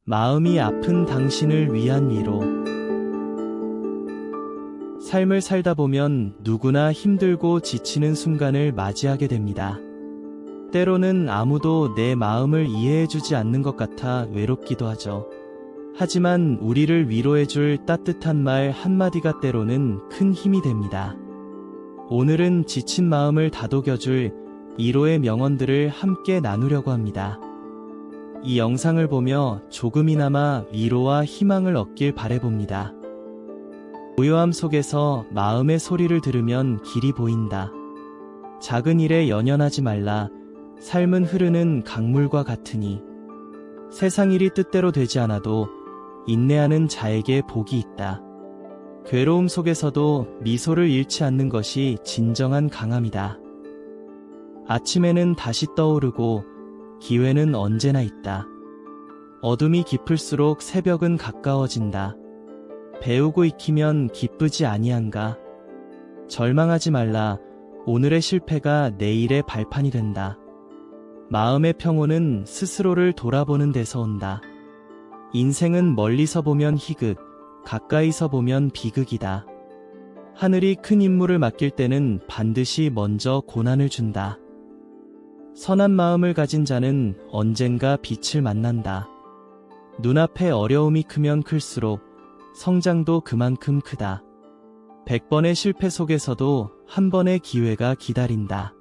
마음이 아픈 당신을 위한 위로. 삶을 살다 보면 누구나 힘들고 지치는 순간을 맞이하게 됩니다. 때로는 아무도 내 마음을 이해해주지 않는 것 같아 외롭기도 하죠. 하지만 우리를 위로해줄 따뜻한 말 한마디가 때로는 큰 힘이 됩니다. 오늘은 지친 마음을 다독여줄 위로의 명언들을 함께 나누려고 합니다. 이 영상을 보며 조금이나마 위로와 희망을 얻길 바라봅니다. 고요함 속에서 마음의 소리를 들으면 길이 보인다. 작은 일에 연연하지 말라. 삶은 흐르는 강물과 같으니. 세상 일이 뜻대로 되지 않아도 인내하는 자에게 복이 있다. 괴로움 속에서도 미소를 잃지 않는 것이 진정한 강함이다. 아침에는 다시 떠오르고 기회는 언제나 있다. 어둠이 깊을수록 새벽은 가까워진다. 배우고 익히면 기쁘지 아니한가. 절망하지 말라. 오늘의 실패가 내일의 발판이 된다. 마음의 평온은 스스로를 돌아보는 데서 온다. 인생은 멀리서 보면 희극, 가까이서 보면 비극이다. 하늘이 큰 임무를 맡길 때는 반드시 먼저 고난을 준다. 선한 마음을 가진 자는 언젠가 빛을 만난다. 눈앞에 어려움이 크면 클수록 성장도 그만큼 크다. 100번의 실패 속에서도 한 번의 기회가 기다린다.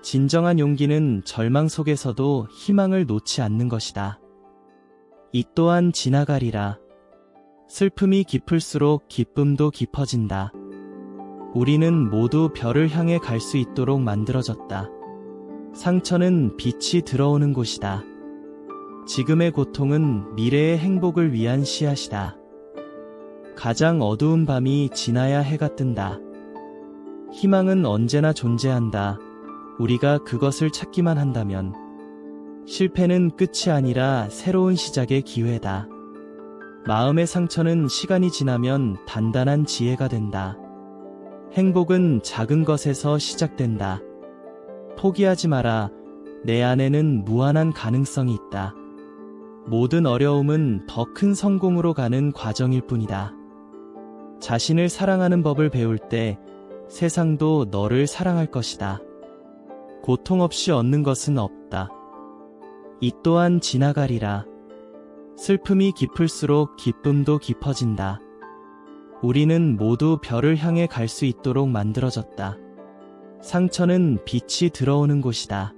진정한 용기는 절망 속에서도 희망을 놓지 않는 것이다. 이 또한 지나가리라. 슬픔이 깊을수록 기쁨도 깊어진다. 우리는 모두 별을 향해 갈 수 있도록 만들어졌다. 상처는 빛이 들어오는 곳이다. 지금의 고통은 미래의 행복을 위한 씨앗이다. 가장 어두운 밤이 지나야 해가 뜬다. 희망은 언제나 존재한다. 우리가 그것을 찾기만 한다면. 실패는 끝이 아니라 새로운 시작의 기회다. 마음의 상처는 시간이 지나면 단단한 지혜가 된다. 행복은 작은 것에서 시작된다. 포기하지 마라. 내 안에는 무한한 가능성이 있다. 모든 어려움은 더 큰 성공으로 가는 과정일 뿐이다. 자신을 사랑하는 법을 배울 때 세상도 너를 사랑할 것이다. 고통 없이 얻는 것은 없다. 이 또한 지나가리라. 슬픔이 깊을수록 기쁨도 깊어진다. 우리는 모두 별을 향해 갈 수 있도록 만들어졌다. 상처는 빛이 들어오는 곳이다.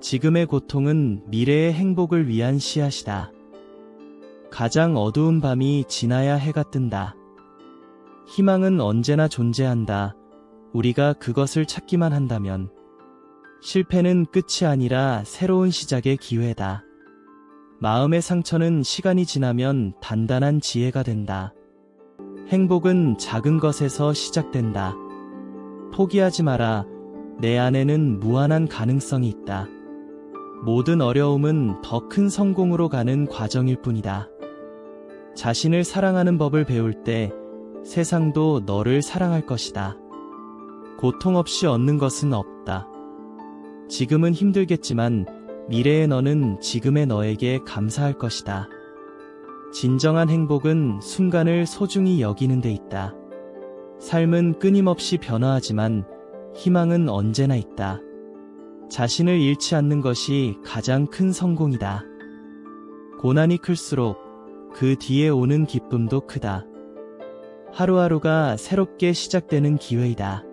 지금의 고통은 미래의 행복을 위한 씨앗이다. 가장 어두운 밤이 지나야 해가 뜬다. 희망은 언제나 존재한다. 우리가 그것을 찾기만 한다면. 실패는 끝이 아니라 새로운 시작의 기회다. 마음의 상처는 시간이 지나면 단단한 지혜가 된다. 행복은 작은 것에서 시작된다. 포기하지 마라. 내 안에는 무한한 가능성이 있다. 모든 어려움은 더 큰 성공으로 가는 과정일 뿐이다. 자신을 사랑하는 법을 배울 때 세상도 너를 사랑할 것이다. 고통 없이 얻는 것은 없다. 지금은 힘들겠지만 미래의 너는 지금의 너에게 감사할 것이다. 진정한 행복은 순간을 소중히 여기는 데 있다. 삶은 끊임없이 변화하지만 희망은 언제나 있다. 자신을 잃지 않는 것이 가장 큰 성공이다. 고난이 클수록 그 뒤에 오는 기쁨도 크다. 하루하루가 새롭게 시작되는 기회이다.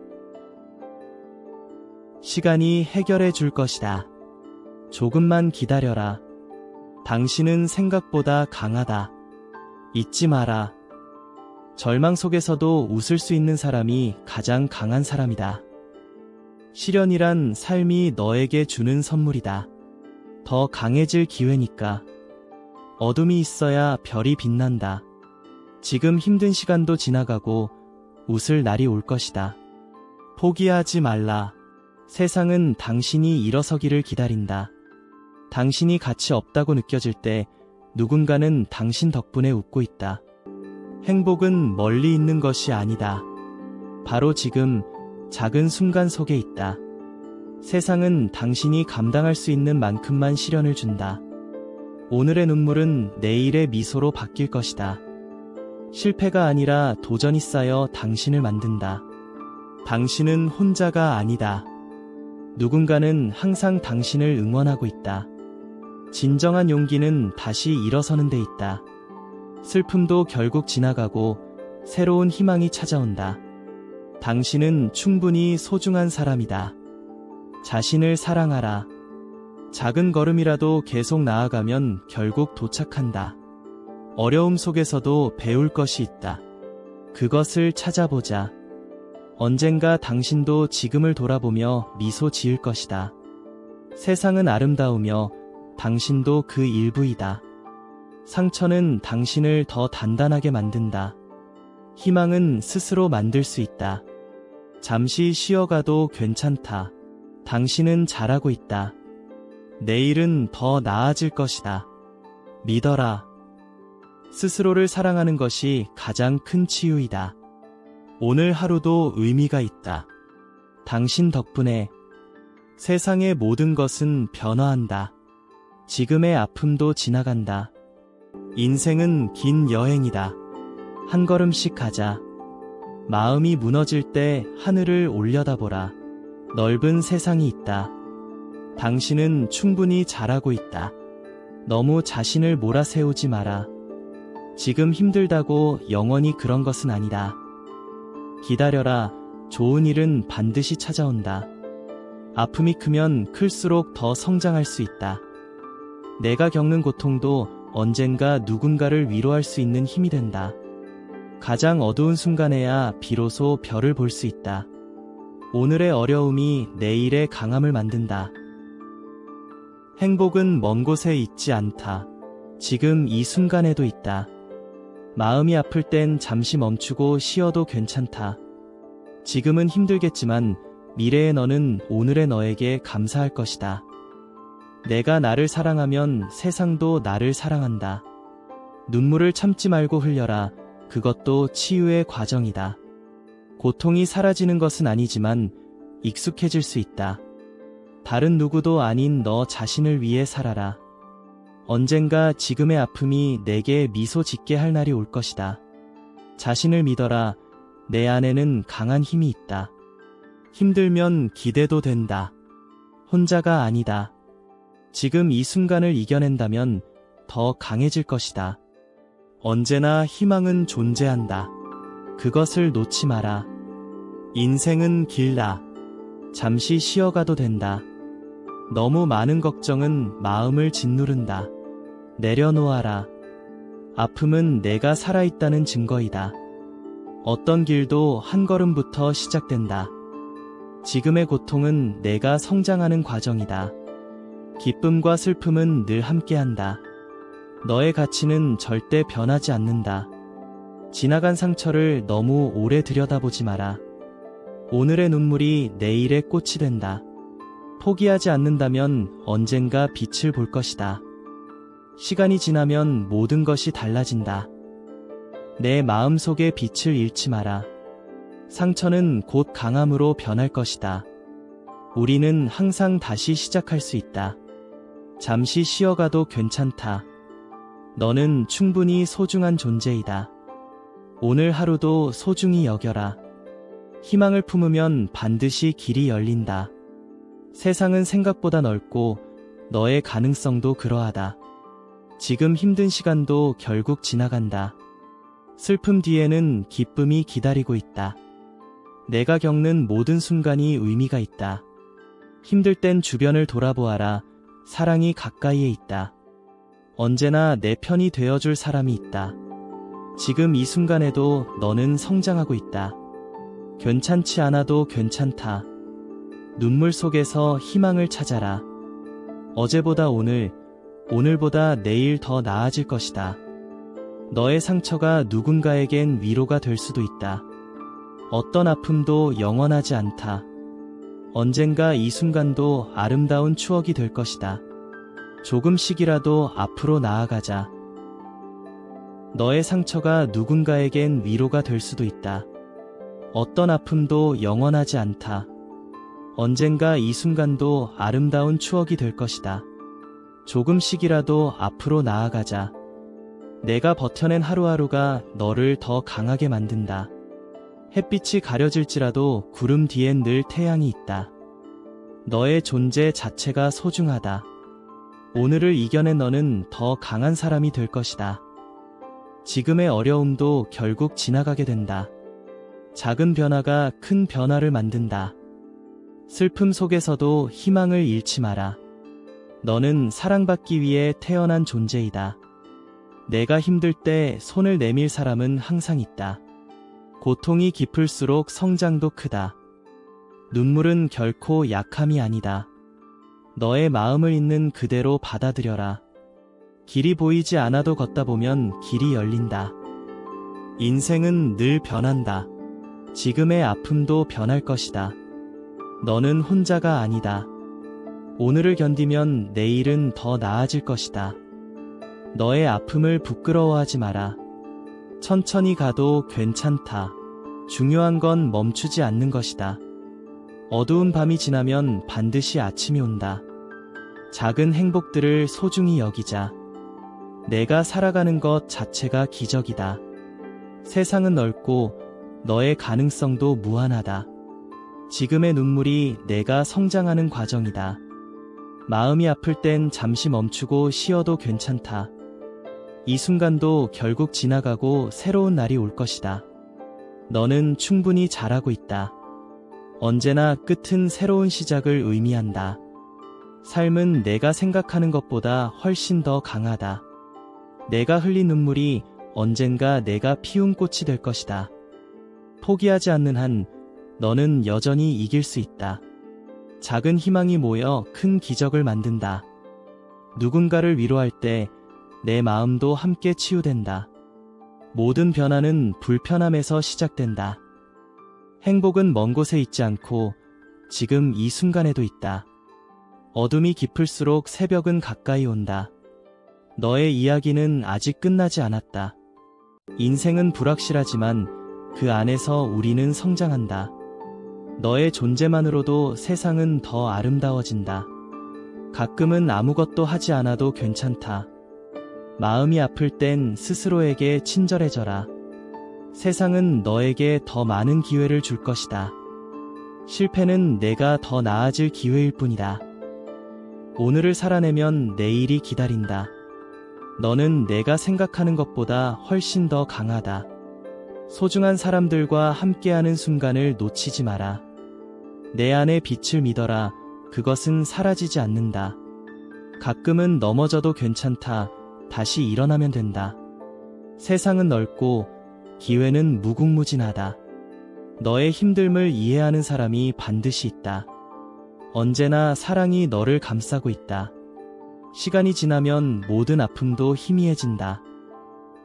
시간이 해결해 줄 것이다. 조금만 기다려라. 당신은 생각보다 강하다. 잊지 마라. 절망 속에서도 웃을 수 있는 사람이 가장 강한 사람이다. 시련이란 삶이 너에게 주는 선물이다. 더 강해질 기회니까. 어둠이 있어야 별이 빛난다. 지금 힘든 시간도 지나가고 웃을 날이 올 것이다. 포기하지 말라. 세상은 당신이 일어서기를 기다린다. 당신이 가치 없다고 느껴질 때 누군가는 당신 덕분에 웃고 있다. 행복은 멀리 있는 것이 아니다. 바로 지금 작은 순간 속에 있다. 세상은 당신이 감당할 수 있는 만큼만 시련을 준다. 오늘의 눈물은 내일의 미소로 바뀔 것이다. 실패가 아니라 도전이 쌓여 당신을 만든다. 당신은 혼자가 아니다. 누군가는 항상 당신을 응원하고 있다. 진정한 용기는 다시 일어서는 데 있다. 슬픔도 결국 지나가고 새로운 희망이 찾아온다. 당신은 충분히 소중한 사람이다. 자신을 사랑하라. 작은 걸음이라도 계속 나아가면 결국 도착한다. 어려움 속에서도 배울 것이 있다. 그것을 찾아보자. 언젠가 당신도 지금을 돌아보며 미소 지을 것이다. 세상은 아름다우며 당신도 그 일부이다. 상처는 당신을 더 단단하게 만든다. 희망은 스스로 만들 수 있다. 잠시 쉬어가도 괜찮다. 당신은 잘하고 있다. 내일은 더 나아질 것이다. 믿어라. 스스로를 사랑하는 것이 가장 큰 치유이다. 오늘 하루도 의미가 있다. 당신 덕분에 세상의 모든 것은 변화한다. 지금의 아픔도 지나간다. 인생은 긴 여행이다. 한 걸음씩 가자. 마음이 무너질 때 하늘을 올려다보라. 넓은 세상이 있다. 당신은 충분히 잘하고 있다. 너무 자신을 몰아세우지 마라. 지금 힘들다고 영원히 그런 것은 아니다. 기다려라. 좋은 일은 반드시 찾아온다. 아픔이 크면 클수록 더 성장할 수 있다. 내가 겪는 고통도 언젠가 누군가를 위로할 수 있는 힘이 된다. 가장 어두운 순간에야 비로소 별을 볼 수 있다. 오늘의 어려움이 내일의 강함을 만든다. 행복은 먼 곳에 있지 않다. 지금 이 순간에도 있다. 마음이 아플 땐 잠시 멈추고 쉬어도 괜찮다. 지금은 힘들겠지만 미래의 너는 오늘의 너에게 감사할 것이다. 내가 나를 사랑하면 세상도 나를 사랑한다. 눈물을 참지 말고 흘려라. 그것도 치유의 과정이다. 고통이 사라지는 것은 아니지만 익숙해질 수 있다. 다른 누구도 아닌 너 자신을 위해 살아라. 언젠가 지금의 아픔이 내게 미소 짓게 할 날이 올 것이다. 자신을 믿어라. 내 안에는 강한 힘이 있다. 힘들면 기대도 된다. 혼자가 아니다. 지금 이 순간을 이겨낸다면 더 강해질 것이다. 언제나 희망은 존재한다. 그것을 놓지 마라. 인생은 길다. 잠시 쉬어가도 된다. 너무 많은 걱정은 마음을 짓누른다. 내려놓아라. 아픔은 내가 살아있다는 증거이다. 어떤 길도 한 걸음부터 시작된다. 지금의 고통은 내가 성장하는 과정이다. 기쁨과 슬픔은 늘 함께한다. 너의 가치는 절대 변하지 않는다. 지나간 상처를 너무 오래 들여다보지 마라. 오늘의 눈물이 내일의 꽃이 된다. 포기하지 않는다면 언젠가 빛을 볼 것이다. 시간이 지나면 모든 것이 달라진다. 내 마음속의 빛을 잃지 마라. 상처는 곧 강함으로 변할 것이다. 우리는 항상 다시 시작할 수 있다. 잠시 쉬어가도 괜찮다. 너는 충분히 소중한 존재이다. 오늘 하루도 소중히 여겨라. 희망을 품으면 반드시 길이 열린다. 세상은 생각보다 넓고 너의 가능성도 그러하다. 지금 힘든 시간도 결국 지나간다. 슬픔 뒤에는 기쁨이 기다리고 있다. 내가 겪는 모든 순간이 의미가 있다. 힘들 땐 주변을 돌아보아라. 사랑이 가까이에 있다. 언제나 내 편이 되어줄 사람이 있다. 지금 이 순간에도 너는 성장하고 있다. 괜찮지 않아도 괜찮다. 눈물 속에서 희망을 찾아라. 어제보다 오늘, 오늘보다 내일 더 나아질 것이다. 너의 상처가 누군가에겐 위로가 될 수도 있다. 어떤 아픔도 영원하지 않다. 언젠가 이 순간도 아름다운 추억이 될 것이다. 조금씩이라도 앞으로 나아가자. 너의 상처가 누군가에겐 위로가 될 수도 있다. 어떤 아픔도 영원하지 않다. 언젠가 이 순간도 아름다운 추억이 될 것이다. 조금씩이라도 앞으로 나아가자. 내가 버텨낸 하루하루가 너를 더 강하게 만든다. 햇빛이 가려질지라도 구름 뒤엔 늘 태양이 있다. 너의 존재 자체가 소중하다. 오늘을 이겨낸 너는 더 강한 사람이 될 것이다. 지금의 어려움도 결국 지나가게 된다. 작은 변화가 큰 변화를 만든다. 슬픔 속에서도 희망을 잃지 마라. 너는 사랑받기 위해 태어난 존재이다. 내가 힘들 때 손을 내밀 사람은 항상 있다. 고통이 깊을수록 성장도 크다. 눈물은 결코 약함이 아니다. 너의 마음을 있는 그대로 받아들여라. 길이 보이지 않아도 걷다 보면 길이 열린다. 인생은 늘 변한다. 지금의 아픔도 변할 것이다. 너는 혼자가 아니다. 오늘을 견디면 내일은 더 나아질 것이다. 너의 아픔을 부끄러워하지 마라. 천천히 가도 괜찮다. 중요한 건 멈추지 않는 것이다. 어두운 밤이 지나면 반드시 아침이 온다. 작은 행복들을 소중히 여기자. 내가 살아가는 것 자체가 기적이다. 세상은 넓고 너의 가능성도 무한하다. 지금의 눈물이 내가 성장하는 과정이다. 마음이 아플 땐 잠시 멈추고 쉬어도 괜찮다. 이 순간도 결국 지나가고 새로운 날이 올 것이다. 너는 충분히 잘하고 있다. 언제나 끝은 새로운 시작을 의미한다. 삶은 내가 생각하는 것보다 훨씬 더 강하다. 내가 흘린 눈물이 언젠가 내가 피운 꽃이 될 것이다. 포기하지 않는 한 너는 여전히 이길 수 있다. 작은 희망이 모여 큰 기적을 만든다. 누군가를 위로할 때 내 마음도 함께 치유된다. 모든 변화는 불편함에서 시작된다. 행복은 먼 곳에 있지 않고 지금 이 순간에도 있다. 어둠이 깊을수록 새벽은 가까이 온다. 너의 이야기는 아직 끝나지 않았다. 인생은 불확실하지만 그 안에서 우리는 성장한다. 너의 존재만으로도 세상은 더 아름다워진다. 가끔은 아무것도 하지 않아도 괜찮다. 마음이 아플 땐 스스로에게 친절해져라. 세상은 너에게 더 많은 기회를 줄 것이다. 실패는 내가 더 나아질 기회일 뿐이다. 오늘을 살아내면 내일이 기다린다. 너는 내가 생각하는 것보다 훨씬 더 강하다. 소중한 사람들과 함께하는 순간을 놓치지 마라. 내 안의 빛을 믿어라. 그것은 사라지지 않는다. 가끔은 넘어져도 괜찮다. 다시 일어나면 된다. 세상은 넓고 기회는 무궁무진하다. 너의 힘듦을 이해하는 사람이 반드시 있다. 언제나 사랑이 너를 감싸고 있다. 시간이 지나면 모든 아픔도 희미해진다.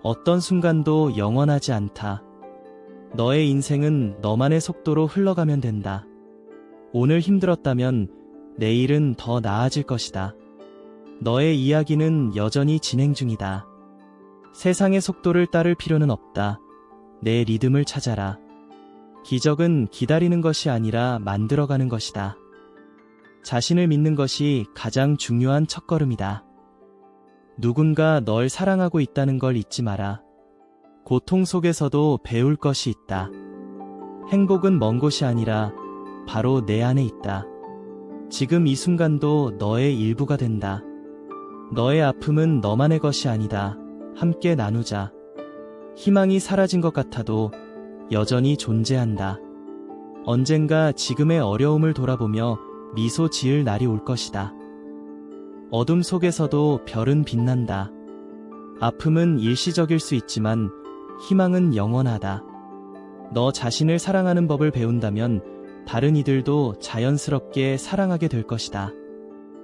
어떤 순간도 영원하지 않다. 너의 인생은 너만의 속도로 흘러가면 된다. 오늘 힘들었다면 내일은 더 나아질 것이다. 너의 이야기는 여전히 진행 중이다. 세상의 속도를 따를 필요는 없다. 내 리듬을 찾아라. 기적은 기다리는 것이 아니라 만들어가는 것이다. 자신을 믿는 것이 가장 중요한 첫걸음이다. 누군가 널 사랑하고 있다는 걸 잊지 마라. 고통 속에서도 배울 것이 있다. 행복은 먼 곳이 아니라 바로 내 안에 있다. 지금 이 순간도 너의 일부가 된다. 너의 아픔은 너만의 것이 아니다. 함께 나누자. 희망이 사라진 것 같아도 여전히 존재한다. 언젠가 지금의 어려움을 돌아보며 미소 지을 날이 올 것이다. 어둠 속에서도 별은 빛난다. 아픔은 일시적일 수 있지만 희망은 영원하다. 너 자신을 사랑하는 법을 배운다면 다른 이들도 자연스럽게 사랑하게 될 것이다.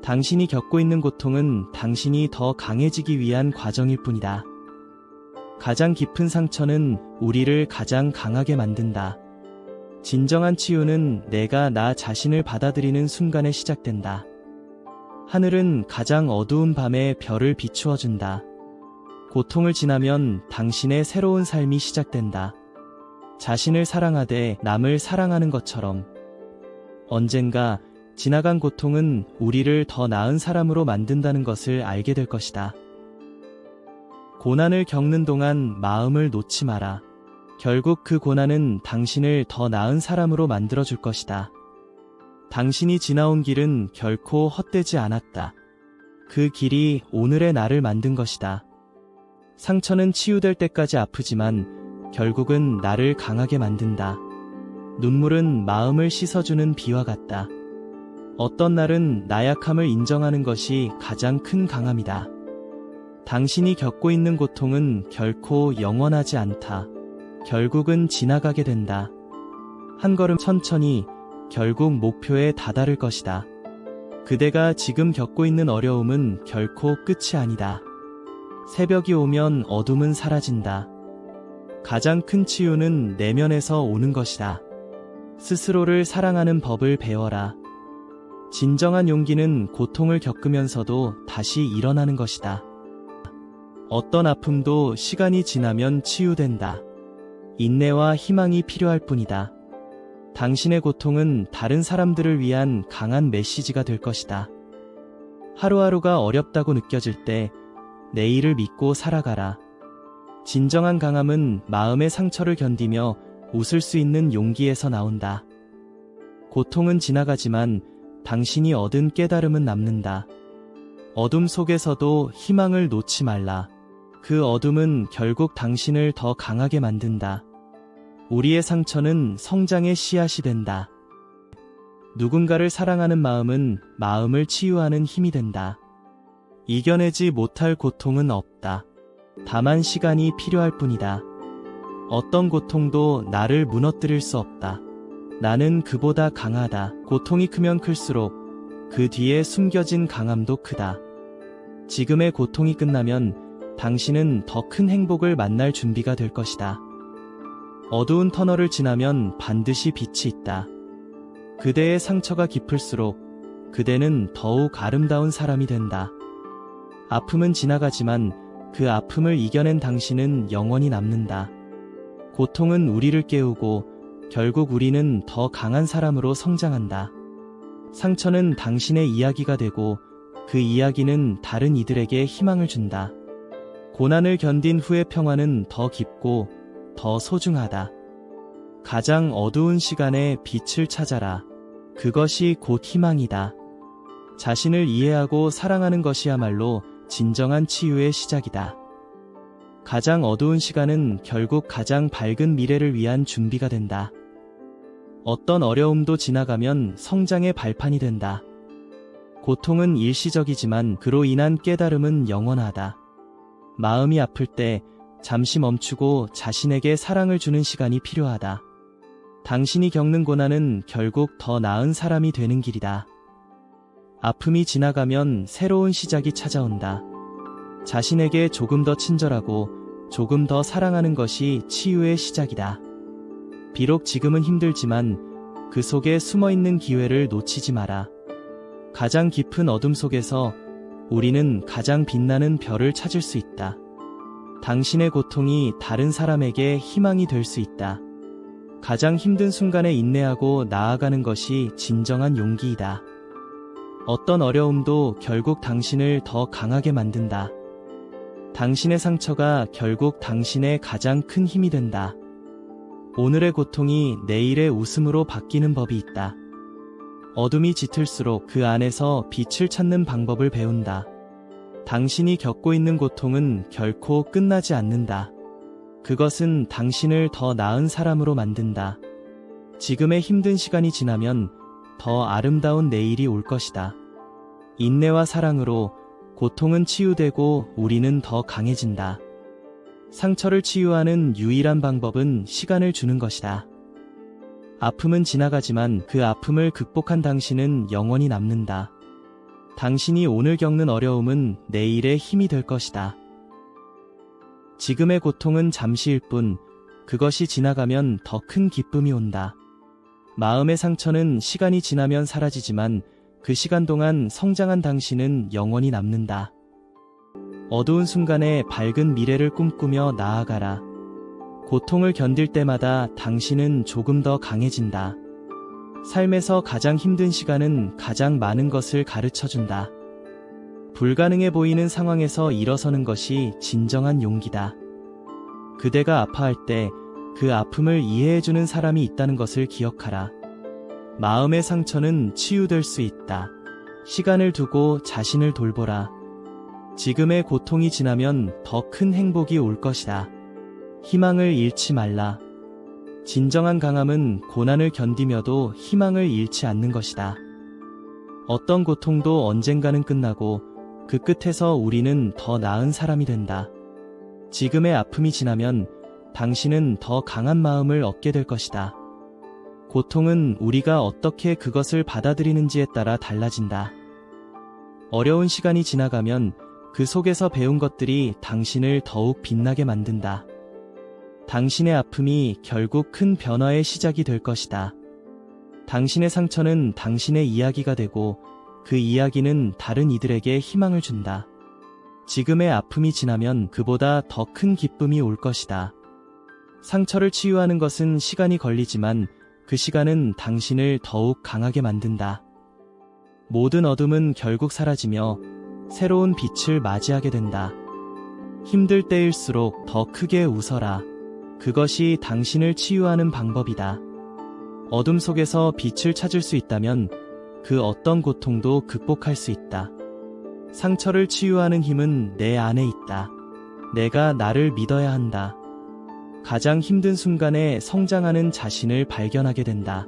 당신이 겪고 있는 고통은 당신이 더 강해지기 위한 과정일 뿐이다. 가장 깊은 상처는 우리를 가장 강하게 만든다. 진정한 치유는 내가 나 자신을 받아들이는 순간에 시작된다. 하늘은 가장 어두운 밤에 별을 비추어 준다. 고통을 지나면 당신의 새로운 삶이 시작된다. 자신을 사랑하되 남을 사랑하는 것처럼 언젠가 지나간 고통은 우리를 더 나은 사람으로 만든다는 것을 알게 될 것이다. 고난을 겪는 동안 마음을 놓지 마라. 결국 그 고난은 당신을 더 나은 사람으로 만들어줄 것이다. 당신이 지나온 길은 결코 헛되지 않았다. 그 길이 오늘의 나를 만든 것이다. 상처는 치유될 때까지 아프지만 결국은 나를 강하게 만든다. 눈물은 마음을 씻어주는 비와 같다. 어떤 날은 나약함을 인정하는 것이 가장 큰 강함이다. 당신이 겪고 있는 고통은 결코 영원하지 않다. 결국은 지나가게 된다. 한 걸음 천천히 결국 목표에 다다를 것이다. 그대가 지금 겪고 있는 어려움은 결코 끝이 아니다. 새벽이 오면 어둠은 사라진다. 가장 큰 치유는 내면에서 오는 것이다. 스스로를 사랑하는 법을 배워라. 진정한 용기는 고통을 겪으면서도 다시 일어나는 것이다. 어떤 아픔도 시간이 지나면 치유된다. 인내와 희망이 필요할 뿐이다. 당신의 고통은 다른 사람들을 위한 강한 메시지가 될 것이다. 하루하루가 어렵다고 느껴질 때 내일을 믿고 살아가라. 진정한 강함은 마음의 상처를 견디며 웃을 수 있는 용기에서 나온다. 고통은 지나가지만 당신이 얻은 깨달음은 남는다. 어둠 속에서도 희망을 놓지 말라. 그 어둠은 결국 당신을 더 강하게 만든다. 우리의 상처는 성장의 씨앗이 된다. 누군가를 사랑하는 마음은 마음을 치유하는 힘이 된다. 이겨내지 못할 고통은 없다. 다만 시간이 필요할 뿐이다. 어떤 고통도 나를 무너뜨릴 수 없다. 나는 그보다 강하다. 고통이 크면 클수록 그 뒤에 숨겨진 강함도 크다. 지금의 고통이 끝나면 당신은 더 큰 행복을 만날 준비가 될 것이다. 어두운 터널을 지나면 반드시 빛이 있다. 그대의 상처가 깊을수록 그대는 더욱 아름다운 사람이 된다. 아픔은 지나가지만 그 아픔을 이겨낸 당신은 영원히 남는다. 고통은 우리를 깨우고 결국 우리는 더 강한 사람으로 성장한다. 상처는 당신의 이야기가 되고 그 이야기는 다른 이들에게 희망을 준다. 고난을 견딘 후의 평화는 더 깊고 더 소중하다. 가장 어두운 시간에 빛을 찾아라. 그것이 곧 희망이다. 자신을 이해하고 사랑하는 것이야말로 진정한 치유의 시작이다. 가장 어두운 시간은 결국 가장 밝은 미래를 위한 준비가 된다. 어떤 어려움도 지나가면 성장의 발판이 된다. 고통은 일시적이지만 그로 인한 깨달음은 영원하다. 마음이 아플 때 잠시 멈추고 자신에게 사랑을 주는 시간이 필요하다. 당신이 겪는 고난은 결국 더 나은 사람이 되는 길이다. 아픔이 지나가면 새로운 시작이 찾아온다. 자신에게 조금 더 친절하고 조금 더 사랑하는 것이 치유의 시작이다. 비록 지금은 힘들지만 그 속에 숨어있는 기회를 놓치지 마라. 가장 깊은 어둠 속에서 우리는 가장 빛나는 별을 찾을 수 있다. 당신의 고통이 다른 사람에게 희망이 될 수 있다. 가장 힘든 순간에 인내하고 나아가는 것이 진정한 용기이다. 어떤 어려움도 결국 당신을 더 강하게 만든다. 당신의 상처가 결국 당신의 가장 큰 힘이 된다. 오늘의 고통이 내일의 웃음으로 바뀌는 법이 있다. 어둠이 짙을수록 그 안에서 빛을 찾는 방법을 배운다. 당신이 겪고 있는 고통은 결코 끝나지 않는다. 그것은 당신을 더 나은 사람으로 만든다. 지금의 힘든 시간이 지나면 더 아름다운 내일이 올 것이다. 인내와 사랑으로 고통은 치유되고 우리는 더 강해진다. 상처를 치유하는 유일한 방법은 시간을 주는 것이다. 아픔은 지나가지만 그 아픔을 극복한 당신은 영원히 남는다. 당신이 오늘 겪는 어려움은 내일의 힘이 될 것이다. 지금의 고통은 잠시일 뿐, 그것이 지나가면 더 큰 기쁨이 온다. 마음의 상처는 시간이 지나면 사라지지만 그 시간 동안 성장한 당신은 영원히 남는다. 어두운 순간에 밝은 미래를 꿈꾸며 나아가라. 고통을 견딜 때마다 당신은 조금 더 강해진다. 삶에서 가장 힘든 시간은 가장 많은 것을 가르쳐준다. 불가능해 보이는 상황에서 일어서는 것이 진정한 용기다. 그대가 아파할 때 그 아픔을 이해해주는 사람이 있다는 것을 기억하라. 마음의 상처는 치유될 수 있다. 시간을 두고 자신을 돌보라. 지금의 고통이 지나면 더 큰 행복이 올 것이다. 희망을 잃지 말라. 진정한 강함은 고난을 견디며도 희망을 잃지 않는 것이다. 어떤 고통도 언젠가는 끝나고 그 끝에서 우리는 더 나은 사람이 된다. 지금의 아픔이 지나면 당신은 더 강한 마음을 얻게 될 것이다. 고통은 우리가 어떻게 그것을 받아들이는지에 따라 달라진다. 어려운 시간이 지나가면 그 속에서 배운 것들이 당신을 더욱 빛나게 만든다. 당신의 아픔이 결국 큰 변화의 시작이 될 것이다. 당신의 상처는 당신의 이야기가 되고 그 이야기는 다른 이들에게 희망을 준다. 지금의 아픔이 지나면 그보다 더 큰 기쁨이 올 것이다. 상처를 치유하는 것은 시간이 걸리지만 그 시간은 당신을 더욱 강하게 만든다. 모든 어둠은 결국 사라지며 새로운 빛을 맞이하게 된다. 힘들 때일수록 더 크게 웃어라. 그것이 당신을 치유하는 방법이다. 어둠 속에서 빛을 찾을 수 있다면 그 어떤 고통도 극복할 수 있다. 상처를 치유하는 힘은 내 안에 있다. 내가 나를 믿어야 한다. 가장 힘든 순간에 성장하는 자신을 발견하게 된다.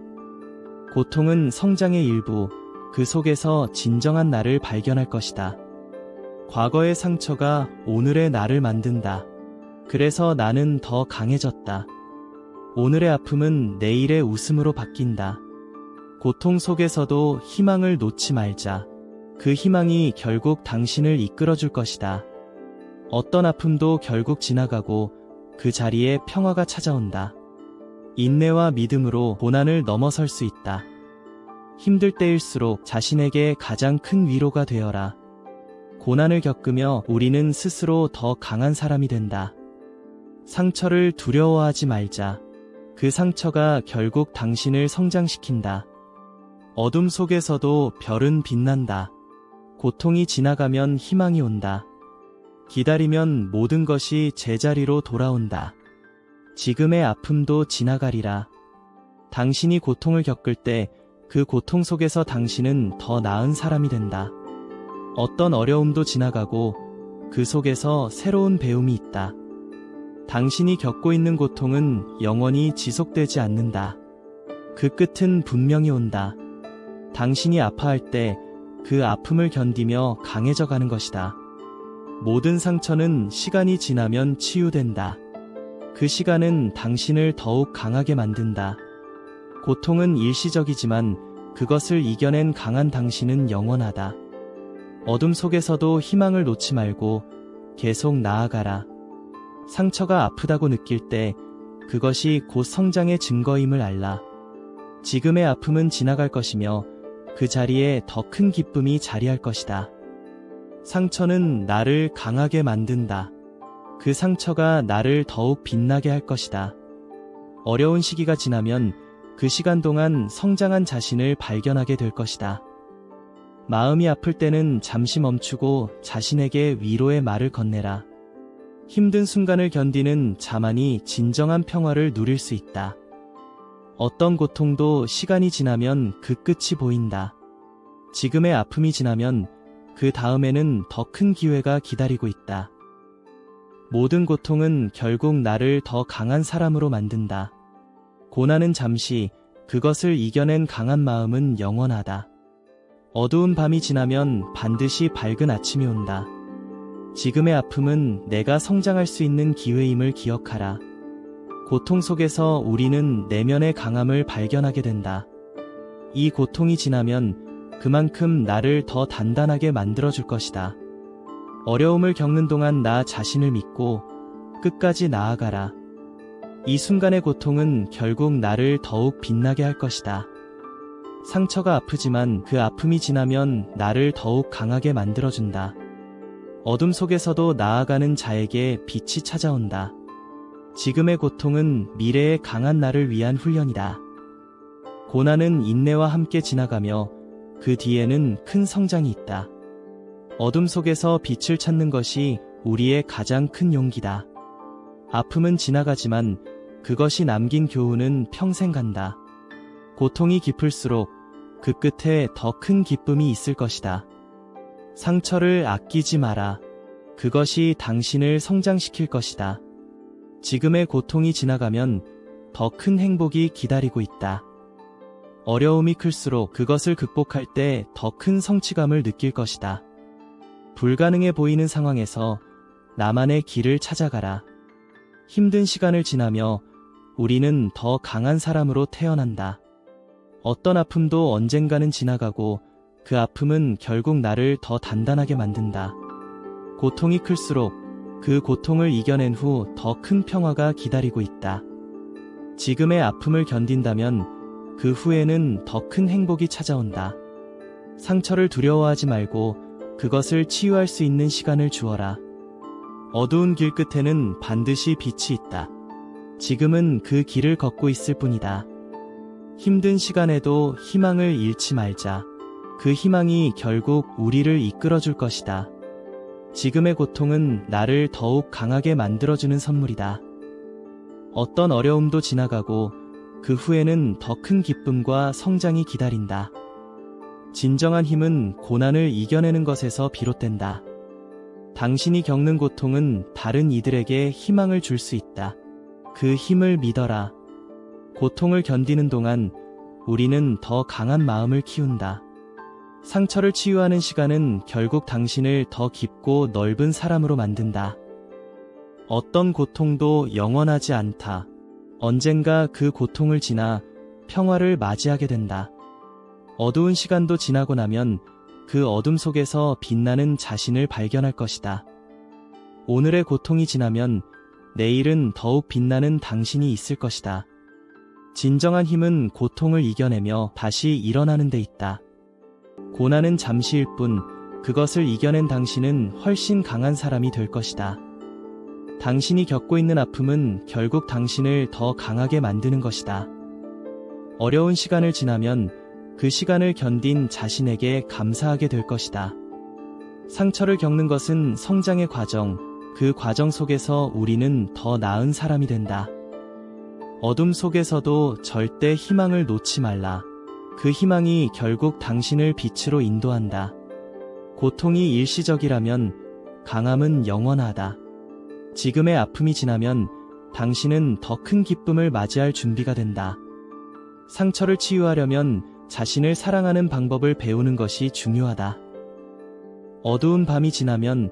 고통은 성장의 일부, 그 속에서 진정한 나를 발견할 것이다. 과거의 상처가 오늘의 나를 만든다. 그래서 나는 더 강해졌다. 오늘의 아픔은 내일의 웃음으로 바뀐다. 고통 속에서도 희망을 놓지 말자. 그 희망이 결국 당신을 이끌어줄 것이다. 어떤 아픔도 결국 지나가고 그 자리에 평화가 찾아온다. 인내와 믿음으로 고난을 넘어설 수 있다. 힘들 때일수록 자신에게 가장 큰 위로가 되어라. 고난을 겪으며 우리는 스스로 더 강한 사람이 된다. 상처를 두려워하지 말자. 그 상처가 결국 당신을 성장시킨다. 어둠 속에서도 별은 빛난다. 고통이 지나가면 희망이 온다. 기다리면 모든 것이 제자리로 돌아온다. 지금의 아픔도 지나가리라. 당신이 고통을 겪을 때 그 고통 속에서 당신은 더 나은 사람이 된다. 어떤 어려움도 지나가고 그 속에서 새로운 배움이 있다. 당신이 겪고 있는 고통은 영원히 지속되지 않는다. 그 끝은 분명히 온다. 당신이 아파할 때 그 아픔을 견디며 강해져 가는 것이다. 모든 상처는 시간이 지나면 치유된다. 그 시간은 당신을 더욱 강하게 만든다. 고통은 일시적이지만 그것을 이겨낸 강한 당신은 영원하다. 어둠 속에서도 희망을 놓지 말고 계속 나아가라. 상처가 아프다고 느낄 때 그것이 곧 성장의 증거임을 알라. 지금의 아픔은 지나갈 것이며 그 자리에 더 큰 기쁨이 자리할 것이다. 상처는 나를 강하게 만든다. 그 상처가 나를 더욱 빛나게 할 것이다. 어려운 시기가 지나면 그 시간 동안 성장한 자신을 발견하게 될 것이다. 마음이 아플 때는 잠시 멈추고 자신에게 위로의 말을 건네라. 힘든 순간을 견디는 자만이 진정한 평화를 누릴 수 있다. 어떤 고통도 시간이 지나면 그 끝이 보인다. 지금의 아픔이 지나면 그 다음에는 더 큰 기회가 기다리고 있다. 모든 고통은 결국 나를 더 강한 사람으로 만든다. 고난은 잠시, 그것을 이겨낸 강한 마음은 영원하다. 어두운 밤이 지나면 반드시 밝은 아침이 온다. 지금의 아픔은 내가 성장할 수 있는 기회임을 기억하라. 고통 속에서 우리는 내면의 강함을 발견하게 된다. 이 고통이 지나면 그만큼 나를 더 단단하게 만들어줄 것이다. 어려움을 겪는 동안 나 자신을 믿고 끝까지 나아가라. 이 순간의 고통은 결국 나를 더욱 빛나게 할 것이다. 상처가 아프지만 그 아픔이 지나면 나를 더욱 강하게 만들어준다. 어둠 속에서도 나아가는 자에게 빛이 찾아온다. 지금의 고통은 미래의 강한 나를 위한 훈련이다. 고난은 인내와 함께 지나가며 그 뒤에는 큰 성장이 있다. 어둠 속에서 빛을 찾는 것이 우리의 가장 큰 용기다. 아픔은 지나가지만 그것이 남긴 교훈은 평생 간다. 고통이 깊을수록 그 끝에 더 큰 기쁨이 있을 것이다. 상처를 아끼지 마라. 그것이 당신을 성장시킬 것이다. 지금의 고통이 지나가면 더 큰 행복이 기다리고 있다. 어려움이 클수록 그것을 극복할 때 더 큰 성취감을 느낄 것이다. 불가능해 보이는 상황에서 나만의 길을 찾아가라. 힘든 시간을 지나며 우리는 더 강한 사람으로 태어난다. 어떤 아픔도 언젠가는 지나가고 그 아픔은 결국 나를 더 단단하게 만든다. 고통이 클수록 그 고통을 이겨낸 후 더 큰 평화가 기다리고 있다. 지금의 아픔을 견딘다면 그 후에는 더 큰 행복이 찾아온다. 상처를 두려워하지 말고 그것을 치유할 수 있는 시간을 주어라. 어두운 길 끝에는 반드시 빛이 있다. 지금은 그 길을 걷고 있을 뿐이다. 힘든 시간에도 희망을 잃지 말자. 그 희망이 결국 우리를 이끌어줄 것이다. 지금의 고통은 나를 더욱 강하게 만들어주는 선물이다. 어떤 어려움도 지나가고 그 후에는 더 큰 기쁨과 성장이 기다린다. 진정한 힘은 고난을 이겨내는 것에서 비롯된다. 당신이 겪는 고통은 다른 이들에게 희망을 줄 수 있다. 그 힘을 믿어라. 고통을 견디는 동안 우리는 더 강한 마음을 키운다. 상처를 치유하는 시간은 결국 당신을 더 깊고 넓은 사람으로 만든다. 어떤 고통도 영원하지 않다. 언젠가 그 고통을 지나 평화를 맞이하게 된다. 어두운 시간도 지나고 나면 그 어둠 속에서 빛나는 자신을 발견할 것이다. 오늘의 고통이 지나면 내일은 더욱 빛나는 당신이 있을 것이다. 진정한 힘은 고통을 이겨내며 다시 일어나는 데 있다. 고난은 잠시일 뿐 그것을 이겨낸 당신은 훨씬 강한 사람이 될 것이다. 당신이 겪고 있는 아픔은 결국 당신을 더 강하게 만드는 것이다. 어려운 시간을 지나면 그 시간을 견딘 자신에게 감사하게 될 것이다. 상처를 겪는 것은 성장의 과정, 그 과정 속에서 우리는 더 나은 사람이 된다. 어둠 속에서도 절대 희망을 놓지 말라. 그 희망이 결국 당신을 빛으로 인도한다. 고통이 일시적이라면 강함은 영원하다. 지금의 아픔이 지나면 당신은 더 큰 기쁨을 맞이할 준비가 된다. 상처를 치유하려면 자신을 사랑하는 방법을 배우는 것이 중요하다. 어두운 밤이 지나면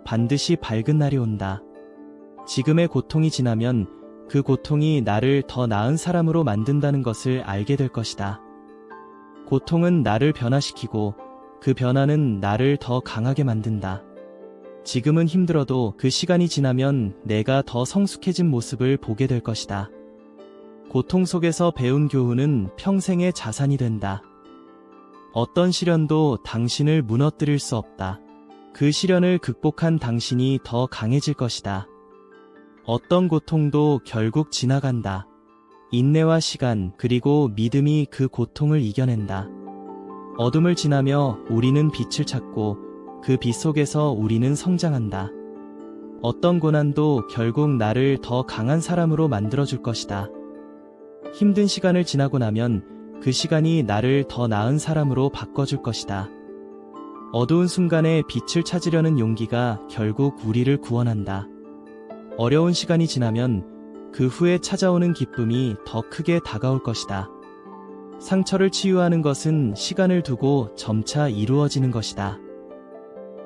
반드시 밝은 날이 온다. 지금의 고통이 지나면 그 고통이 나를 더 나은 사람으로 만든다는 것을 알게 될 것이다. 고통은 나를 변화시키고 그 변화는 나를 더 강하게 만든다. 지금은 힘들어도 그 시간이 지나면 내가 더 성숙해진 모습을 보게 될 것이다. 고통 속에서 배운 교훈은 평생의 자산이 된다. 어떤 시련도 당신을 무너뜨릴 수 없다. 그 시련을 극복한 당신이 더 강해질 것이다. 어떤 고통도 결국 지나간다. 인내와 시간 그리고 믿음이 그 고통을 이겨낸다. 어둠을 지나며 우리는 빛을 찾고 그 빛 속에서 우리는 성장한다. 어떤 고난도 결국 나를 더 강한 사람으로 만들어줄 것이다. 힘든 시간을 지나고 나면 그 시간이 나를 더 나은 사람으로 바꿔줄 것이다. 어두운 순간에 빛을 찾으려는 용기가 결국 우리를 구원한다. 어려운 시간이 지나면 그 후에 찾아오는 기쁨이 더 크게 다가올 것이다. 상처를 치유하는 것은 시간을 두고 점차 이루어지는 것이다.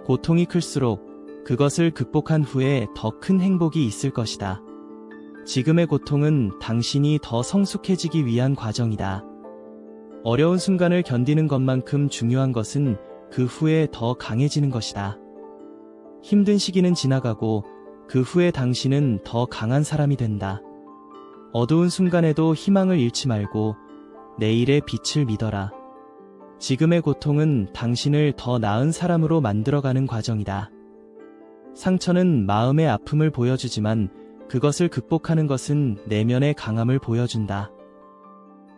고통이 클수록 그것을 극복한 후에 더 큰 행복이 있을 것이다. 지금의 고통은 당신이 더 성숙해지기 위한 과정이다. 어려운 순간을 견디는 것만큼 중요한 것은 그 후에 더 강해지는 것이다. 힘든 시기는 지나가고 그 후에 당신은 더 강한 사람이 된다. 어두운 순간에도 희망을 잃지 말고 내일의 빛을 믿어라. 지금의 고통은 당신을 더 나은 사람으로 만들어가는 과정이다. 상처는 마음의 아픔을 보여주지만 그것을 극복하는 것은 내면의 강함을 보여준다.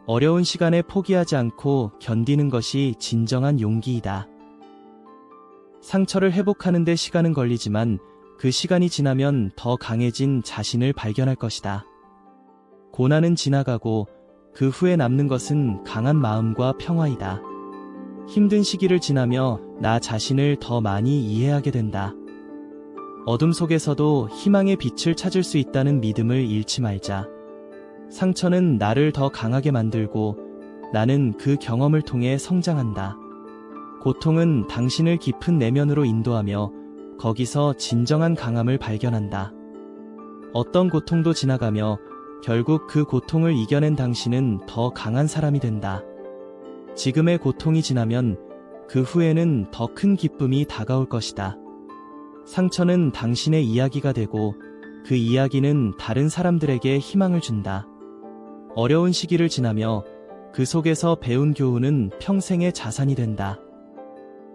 어려운 시간에 포기하지 않고 견디는 것이 진정한 용기이다. 상처를 회복하는 데 시간은 걸리지만 그 시간이 지나면 더 강해진 자신을 발견할 것이다. 고난은 지나가고 그 후에 남는 것은 강한 마음과 평화이다. 힘든 시기를 지나며 나 자신을 더 많이 이해하게 된다. 어둠 속에서도 희망의 빛을 찾을 수 있다는 믿음을 잃지 말자. 상처는 나를 더 강하게 만들고 나는 그 경험을 통해 성장한다. 고통은 당신을 깊은 내면으로 인도하며 거기서 진정한 강함을 발견한다. 어떤 고통도 지나가며 결국 그 고통을 이겨낸 당신은 더 강한 사람이 된다. 지금의 고통이 지나면 그 후에는 더 큰 기쁨이 다가올 것이다. 상처는 당신의 이야기가 되고 그 이야기는 다른 사람들에게 희망을 준다. 어려운 시기를 지나며 그 속에서 배운 교훈은 평생의 자산이 된다.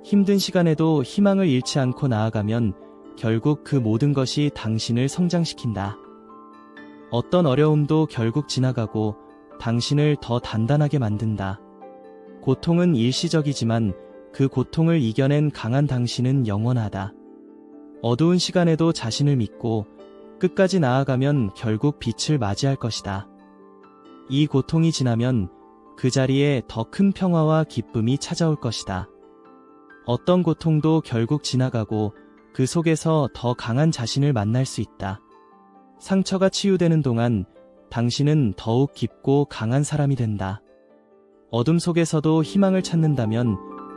힘든 시간에도 희망을 잃지 않고 나아가면 결국 그 모든 것이 당신을 성장시킨다. 어떤 어려움도 결국 지나가고 당신을 더 단단하게 만든다. 고통은 일시적이지만 그 고통을 이겨낸 강한 당신은 영원하다. 어두운 시간에도 자신을 믿고 끝까지 나아가면 결국 빛을 맞이할 것이다. 이 고통이 지나면 그 자리에 더 큰 평화와 기쁨이 찾아올 것이다. 어떤 고통도 결국 지나가고 그 속에서 더 강한 자신을 만날 수 있다. 상처가 치유되는 동안 당신은 더욱 깊고 강한 사람이 된다. 어둠 속에서도 희망을 찾는다면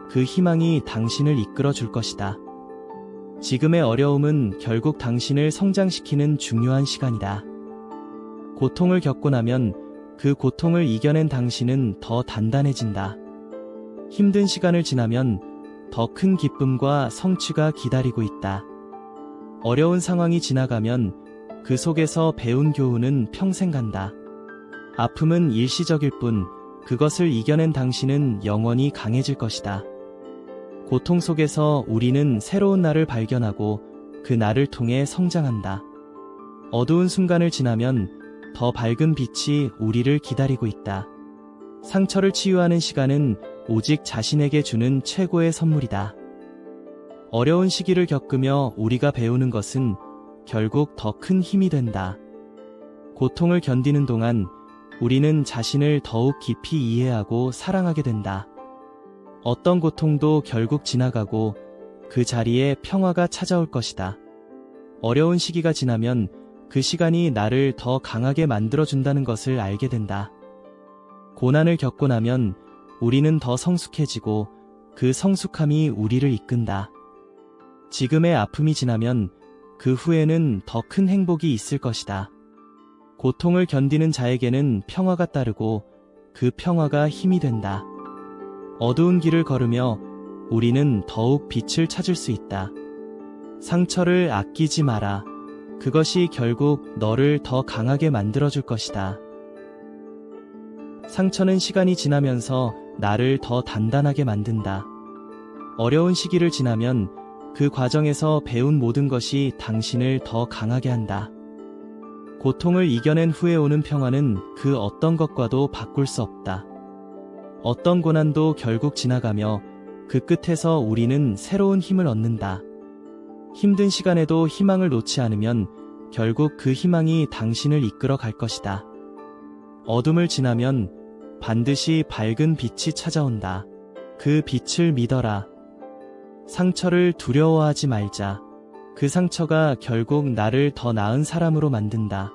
그 희망이 당신을 이끌어 줄 것이다. 지금의 어려움은 결국 당신을 성장시키는 중요한 시간이다. 고통을 겪고 나면 그 고통을 이겨낸 당신은 더 단단해진다. 힘든 시간을 지나면 더 큰 기쁨과 성취가 기다리고 있다. 어려운 상황이 지나가면 그 속에서 배운 교훈은 평생 간다. 아픔은 일시적일 뿐 그것을 이겨낸 당신은 영원히 강해질 것이다. 고통 속에서 우리는 새로운 나를 발견하고 그 나를 통해 성장한다. 어두운 순간을 지나면 더 밝은 빛이 우리를 기다리고 있다. 상처를 치유하는 시간은 오직 자신에게 주는 최고의 선물이다. 어려운 시기를 겪으며 우리가 배우는 것은 결국 더 큰 힘이 된다. 고통을 견디는 동안 우리는 자신을 더욱 깊이 이해하고 사랑하게 된다. 어떤 고통도 결국 지나가고 그 자리에 평화가 찾아올 것이다. 어려운 시기가 지나면 그 시간이 나를 더 강하게 만들어준다는 것을 알게 된다. 고난을 겪고 나면 우리는 더 성숙해지고 그 성숙함이 우리를 이끈다. 지금의 아픔이 지나면 그 후에는 더 큰 행복이 있을 것이다. 고통을 견디는 자에게는 평화가 따르고 그 평화가 힘이 된다. 어두운 길을 걸으며 우리는 더욱 빛을 찾을 수 있다. 상처를 아끼지 마라. 그것이 결국 너를 더 강하게 만들어줄 것이다. 상처는 시간이 지나면서 나를 더 단단하게 만든다. 어려운 시기를 지나면 그 과정에서 배운 모든 것이 당신을 더 강하게 한다. 고통을 이겨낸 후에 오는 평화는 그 어떤 것과도 바꿀 수 없다. 어떤 고난도 결국 지나가며 그 끝에서 우리는 새로운 힘을 얻는다. 힘든 시간에도 희망을 놓지 않으면 결국 그 희망이 당신을 이끌어 갈 것이다. 어둠을 지나면 반드시 밝은 빛이 찾아온다. 그 빛을 믿어라. 상처를 두려워하지 말자. 그 상처가 결국 나를 더 나은 사람으로 만든다.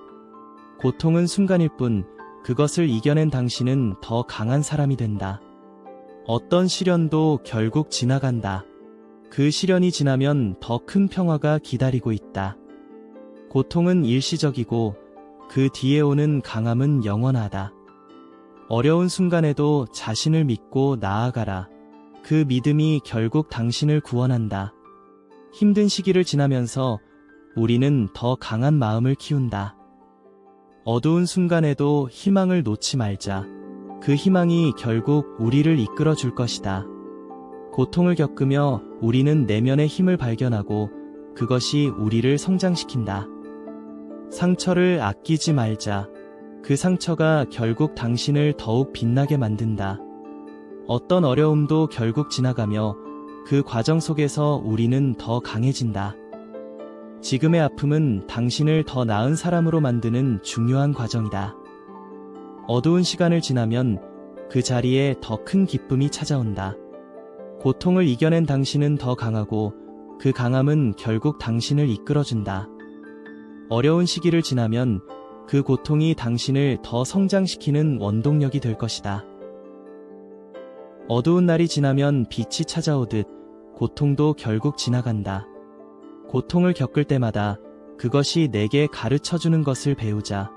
고통은 순간일 뿐 그것을 이겨낸 당신은 더 강한 사람이 된다. 어떤 시련도 결국 지나간다. 그 시련이 지나면 더 큰 평화가 기다리고 있다. 고통은 일시적이고 그 뒤에 오는 강함은 영원하다. 어려운 순간에도 자신을 믿고 나아가라. 그 믿음이 결국 당신을 구원한다. 힘든 시기를 지나면서 우리는 더 강한 마음을 키운다. 어두운 순간에도 희망을 놓지 말자. 그 희망이 결국 우리를 이끌어 줄 것이다. 고통을 겪으며 우리는 내면의 힘을 발견하고 그것이 우리를 성장시킨다. 상처를 아끼지 말자. 그 상처가 결국 당신을 더욱 빛나게 만든다. 어떤 어려움도 결국 지나가며 그 과정 속에서 우리는 더 강해진다. 지금의 아픔은 당신을 더 나은 사람으로 만드는 중요한 과정이다. 어두운 시간을 지나면 그 자리에 더 큰 기쁨이 찾아온다. 고통을 이겨낸 당신은 더 강하고 그 강함은 결국 당신을 이끌어준다. 어려운 시기를 지나면 그 고통이 당신을 더 성장시키는 원동력이 될 것이다. 어두운 날이 지나면 빛이 찾아오듯 고통도 결국 지나간다. 고통을 겪을 때마다 그것이 내게 가르쳐주는 것을 배우자.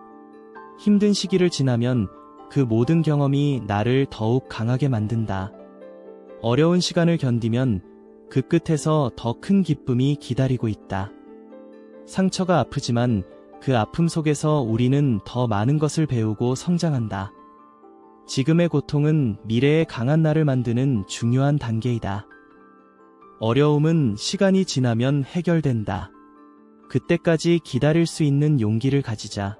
힘든 시기를 지나면 그 모든 경험이 나를 더욱 강하게 만든다. 어려운 시간을 견디면 그 끝에서 더 큰 기쁨이 기다리고 있다. 상처가 아프지만 그 아픔 속에서 우리는 더 많은 것을 배우고 성장한다. 지금의 고통은 미래의 강한 나를 만드는 중요한 단계이다. 어려움은 시간이 지나면 해결된다. 그때까지 기다릴 수 있는 용기를 가지자.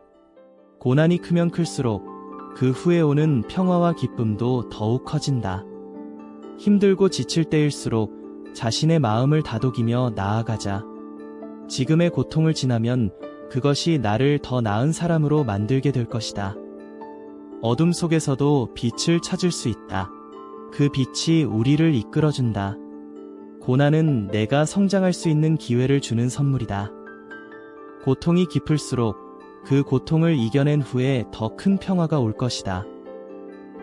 고난이 크면 클수록 그 후에 오는 평화와 기쁨도 더욱 커진다. 힘들고 지칠 때일수록 자신의 마음을 다독이며 나아가자. 지금의 고통을 지나면 그것이 나를 더 나은 사람으로 만들게 될 것이다. 어둠 속에서도 빛을 찾을 수 있다. 그 빛이 우리를 이끌어준다. 고난은 내가 성장할 수 있는 기회를 주는 선물이다. 고통이 깊을수록 그 고통을 이겨낸 후에 더 큰 평화가 올 것이다.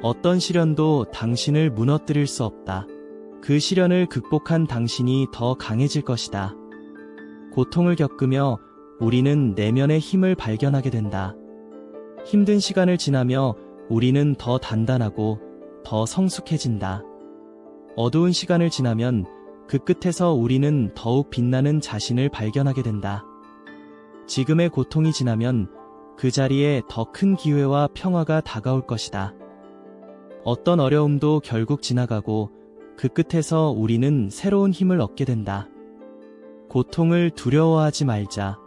어떤 시련도 당신을 무너뜨릴 수 없다. 그 시련을 극복한 당신이 더 강해질 것이다. 고통을 겪으며 우리는 내면의 힘을 발견하게 된다. 힘든 시간을 지나며 우리는 더 단단하고 더 성숙해진다. 어두운 시간을 지나면 그 끝에서 우리는 더욱 빛나는 자신을 발견하게 된다. 지금의 고통이 지나면 그 자리에 더 큰 기회와 평화가 다가올 것이다. 어떤 어려움도 결국 지나가고 그 끝에서 우리는 새로운 힘을 얻게 된다. 고통을 두려워하지 말자.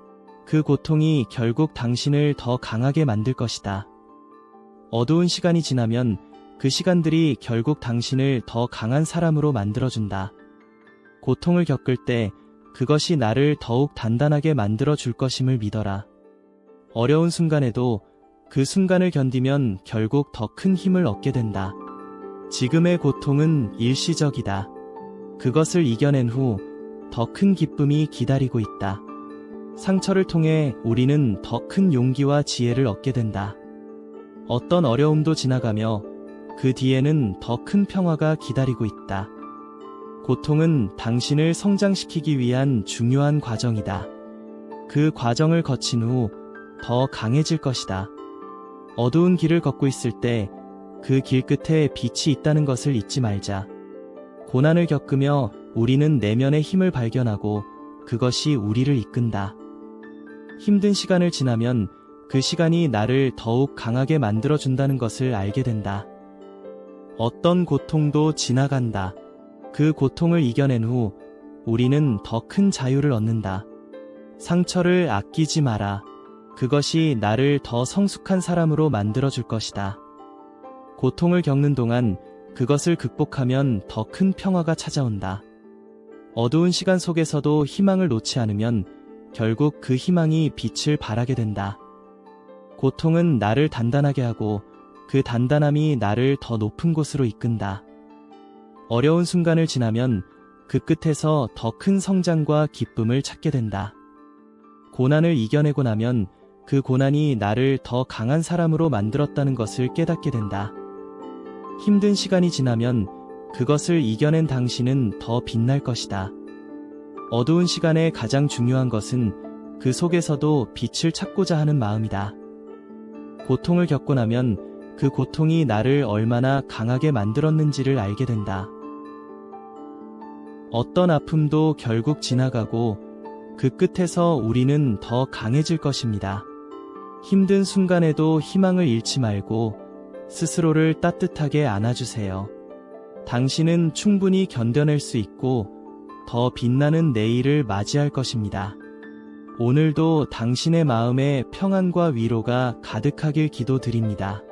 그 고통이 결국 당신을 더 강하게 만들 것이다. 어두운 시간이 지나면 그 시간들이 결국 당신을 더 강한 사람으로 만들어준다. 고통을 겪을 때 그것이 나를 더욱 단단하게 만들어 줄 것임을 믿어라. 어려운 순간에도 그 순간을 견디면 결국 더 큰 힘을 얻게 된다. 지금의 고통은 일시적이다. 그것을 이겨낸 후 더 큰 기쁨이 기다리고 있다. 상처를 통해 우리는 더 큰 용기와 지혜를 얻게 된다. 어떤 어려움도 지나가며 그 뒤에는 더 큰 평화가 기다리고 있다. 고통은 당신을 성장시키기 위한 중요한 과정이다. 그 과정을 거친 후 더 강해질 것이다. 어두운 길을 걷고 있을 때 그 길 끝에 빛이 있다는 것을 잊지 말자. 고난을 겪으며 우리는 내면의 힘을 발견하고 그것이 우리를 이끈다. 힘든 시간을 지나면 그 시간이 나를 더욱 강하게 만들어준다는 것을 알게 된다. 어떤 고통도 지나간다. 그 고통을 이겨낸 후 우리는 더 큰 자유를 얻는다. 상처를 아끼지 마라. 그것이 나를 더 성숙한 사람으로 만들어줄 것이다. 고통을 겪는 동안 그것을 극복하면 더 큰 평화가 찾아온다. 어두운 시간 속에서도 희망을 놓지 않으면 결국 그 희망이 빛을 발하게 된다. 고통은 나를 단단하게 하고 그 단단함이 나를 더 높은 곳으로 이끈다. 어려운 순간을 지나면 그 끝에서 더 큰 성장과 기쁨을 찾게 된다. 고난을 이겨내고 나면 그 고난이 나를 더 강한 사람으로 만들었다는 것을 깨닫게 된다. 힘든 시간이 지나면 그것을 이겨낸 당신은 더 빛날 것이다. 어두운 시간에 가장 중요한 것은 그 속에서도 빛을 찾고자 하는 마음이다. 고통을 겪고 나면 그 고통이 나를 얼마나 강하게 만들었는지를 알게 된다. 어떤 아픔도 결국 지나가고 그 끝에서 우리는 더 강해질 것입니다. 힘든 순간에도 희망을 잃지 말고 스스로를 따뜻하게 안아주세요. 당신은 충분히 견뎌낼 수 있고 더 빛나는 내일을 맞이할 것입니다. 오늘도 당신의 마음에 평안과 위로가 가득하길 기도드립니다.